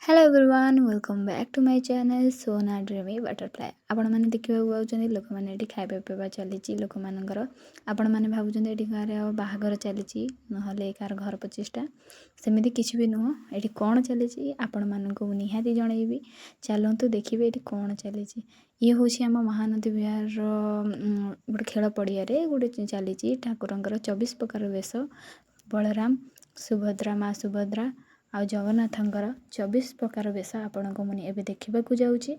Hello everyone welcome back to my channel Sona dreamy butterfly. आपण मैंने देखा पाँच लोक मैंने खाଇବା पीवा चली लोक मानकर आपण मैंने भावुं ये कार बाहागर चली ना कार घर प्रतिष्ठा सेमती किसी भी नुह ये कौन चली आपण मानक निहाती जनइबी। चलतु देखिए ये कौन चली ये हूँ आम महानदी विहार गोटे खेल पड़िया गोटे चली ठाकुर 24 प्रकार वेश बलराम सुभद्रा माँ सुभद्रा आ जगन्नाथंकर 24 प्रकार वेश आपण को मुझे एवं देखा जाऊँगी।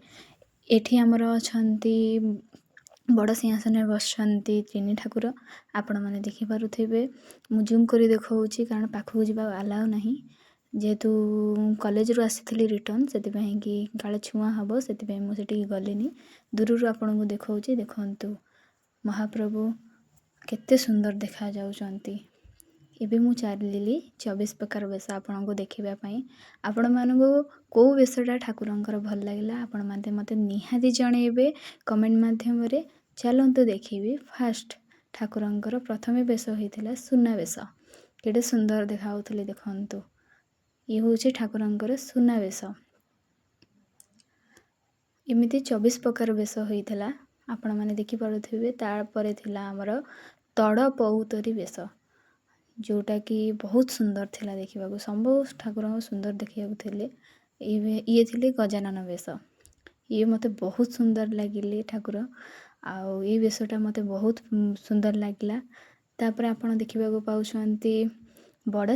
एठी आमर अछंती बड़ सिंहासन बसंती तीन ठाकुर आपण मैंने देखिपे। मु जूम कर देखा कारण पाखक जावा अलाउ ना जेहेतु कॉलेज रू आसी रिटर्न से काले छुआ हम से मुझे गलिनी दूर आपन को देखा देखु महाप्रभु केते सुंदर देखा जाउछंती। एबे मु चलिली 24 प्रकार वेश आपण को देखापी आपण मानक कौ वेशटा ठाकुरंकर भल लगे आपण मैंने मत निहाती जनइबे कमेंट माध्यम रे। चलतु देखी फास्ट ठाकुरंकर प्रथम वेश होता सुना वेश केटे सुंदर देखा देखु ये हूँ ठाकुरंकर सुना वेश एमती 24 प्रकार वेश होता आपण मैंने देखिपे। तापर आमर तड़ पौतरी वेश जोटा कि बहुत सुंदर थिला देखा सब ठाकुर सुंदर देखा ये थे गजानन वेश ये मते बहुत सुंदर लगिले ठाकुर आउ ये वेशटा मते बहुत सुंदर लगिला। तापर आपण देखा पाउछंती बड़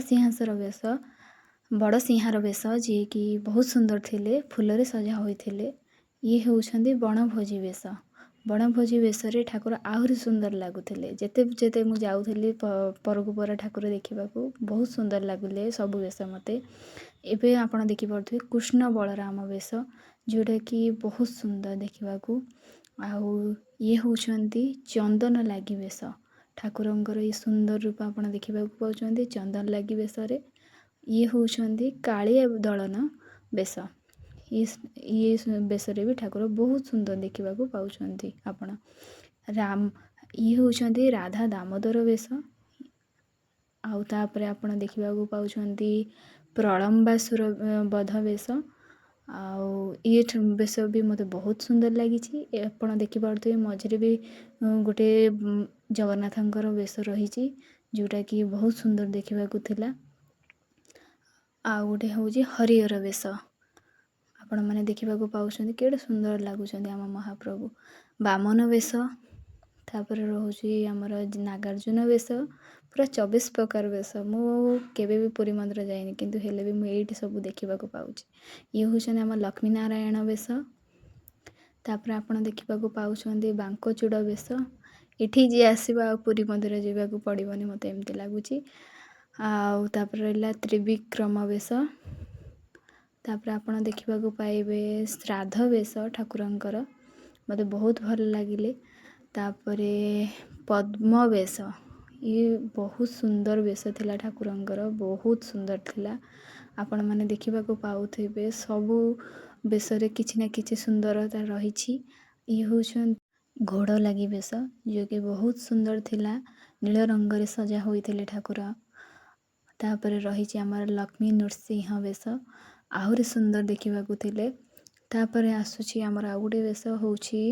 सिंहार वेश जी कि बहुत सुंदर थिले फूल सजा होते ये होउछंती बनभोजी वेश बनभोजी वेश ठाकुर आहरी सुंदर लगुले जेते जेते मु जाऊली परकु पर ठाकुर देखा बहुत सुंदर लगुले सब वेश मते। एबे आपण देखि पड़ुथे कृष्ण बलराम वेश जोटा कि बहुत सुंदर देखा आउ ये होउछंती चंदन लागी वेश ठाकुरंकर ये सुंदर रूप आपण देखा पाउछंती चंदन लागी वेश ये होउछंती कालिया दलन वेश ये वेश भी ठाकुर बहुत सुंदर देखा पाउछंती आपण राम ये होउछंती राधा दामोदर वेश आउ तापर आपण देखा पाउछंती प्रलंबासुर बध वेश आउ ये वेश भी मते बहुत सुंदर लगी। आपण देखि पारथि मझे भी गोटे जगन्नाथंकर वेश रही जोटा कि बहुत सुंदर देखा थिला। आ गोटे हूँ हरिहर वेश आपण मैंने देखा पाउछंती केड़े सुंदर लगुच आम महाप्रभु बामन वेश तापर रोचे आमर नागार्जुन वेश पूरा 24 प्रकार वेश मु केबे भी पुरी मंदिर जाइनी किंतु हेले भी मुझे सब देखा पाउची। ये हूँ आम लक्ष्मी नारायण वेश तापर आपण देखा पाउछंती बांकचूड़ वेश एठी जी आसवा पुरी मंदिर जावाक पड़ोनी मत एमती लगुच। आउ तापर रहा त्रिविक्रम वेश तापर आपण देखा पाइबे श्राद्ध वेश ठाकुरंकर मते बहुत भल लगिले। तापरे पद्म वेश ये बहुत सुंदर वेश थिला ठाकुरंकर बहुत सुंदर थिला आपण माने देखा पाउथिबे सबु वेश रे किछि ना किछि सुंदरता रही। ये हूँ घोड़ लगी वेश जो कि बहुत सुंदर थिला नील रंग रे सजा होइथिले ठाकुर। तापर रही आमर लक्ष्मी नृसिंह वेश आहरी सुंदर देखा थिले। तापर आसुची आमर आ गोटे वेश होउची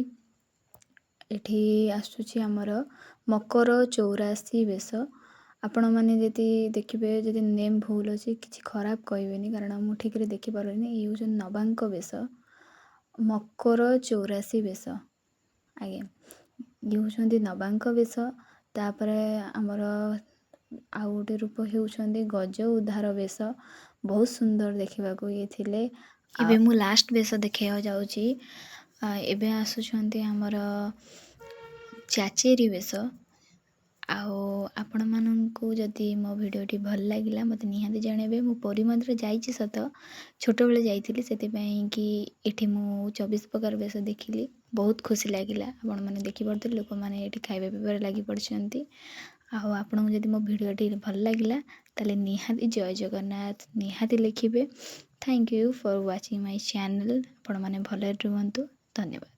एठी आसुची आमर मकर 84 वेश आपण मैंने जदि देखिए जदि नेम भूल अच्छे किसी खराब कहबेनी कारण मु ठीक रे देखि पारनी। ये हूँ नवांक वेश मकर 84 वेश आगे ये हूँ नवांक वेश। तापर आमर आउ गोटे रूप होउछंती गज उद्धार वेश बहुत सुंदर देखा ये थिले। एबे मु लास्ट वेश देखा जाउची एबे आसुछंती आमर चाचेरी वेश आओ आपण मानू जदि मो भिडियोटी भल लगिला मत निहाती जनइबे। मु पुरी मंदिर जाइछि सत छोट बेले जाइथिली सेतिपई कि एठी मु 24 प्रकार वेश देखिली बहुत खुशी लागिला। आपण माने देखि पड़ते लोक माने एठी खाइबा पीबार लागि पड़छंती। आओ आपण जदि मो भिडियोटी भल लगिला ताले निहाती जय जगन्नाथ निहाती लिखिबे। Thank you for watching my channel. आपण माने भले रुहंतु। धन्यवाद।